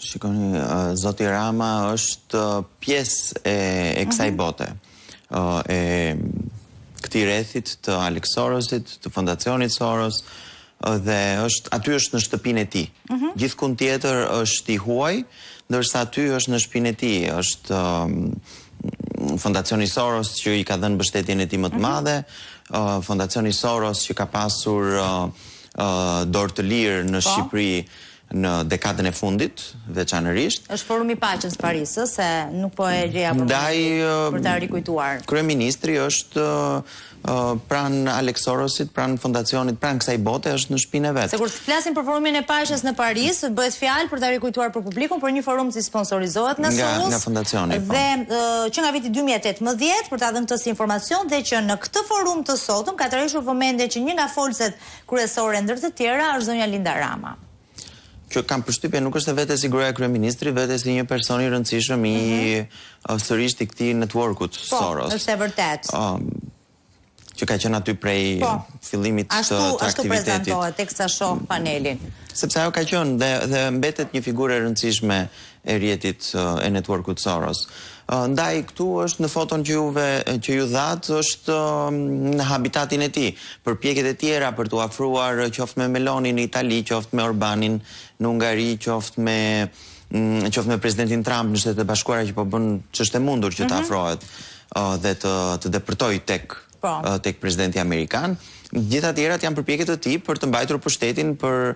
Shikoni, Zoti Rama është pjesë e kësaj bote, e këtij rrethit të Alex Sorosit, të fondacionit Soros, dhe aty është në shtëpinë e tij. Gjithkund tjetër është i huaj, ndërsa aty është në shtëpinë e tij, është fondacioni Soros që i ka dhënë mbështetjen e tij më të madhe, fondacioni Soros që ka pasur dorë të lirë në Shqipëri në dekadën e fundit, veçanërisht. Është forumi i paqes Parisë, se nuk po e ria për ta rikujtuar. Kryeministri është pranë Alex Sorosit, pranë fondacionit, pranë kësaj bote, është në shtëpinë e vet. Se kur flasim për forumin e paqes në Paris, bëhet fjalë për ta rikujtuar për publikun për një forum që sponsorizohet nga Soros. Nga fondacioni. Dhe që nga viti 2018, për ta dhënë këtë si informacion, dhe që në këtë forum të sotëm ka tërhequr vëmendje që një nga folëset kryesore ndër të tjera është zonja Linda Rama. Që kam përshtypje nuk është vetë si gruaja e kryeministrit, vetë si një person i rëndësishëm i sërish i këtij networkut Soros. Po, është e vërtet. Që ka qenë aty prej fillimit të aktivitetit. Ashtu prezantohet teksa shoh panelin. Sepse ajo ka qenë dhe mbetet një figurë e rëndësishme e rrjetit e networkut Soros. Ndaj këtu është në foton që ju dhat, është në habitatin e tij. Përpjekjet e tjera për t'u afruar qoftë me Melonin në Itali, qoftë me Orbanin në Hungari, qoftë me presidentin Trump në Shtetet e Bashkuara që po bën ç'është e mundur që të afrohet dhe të depërtojë tek presidenti amerikan. Gjitha tjerat janë përpjekje të tij për të mbajtur pushtetin për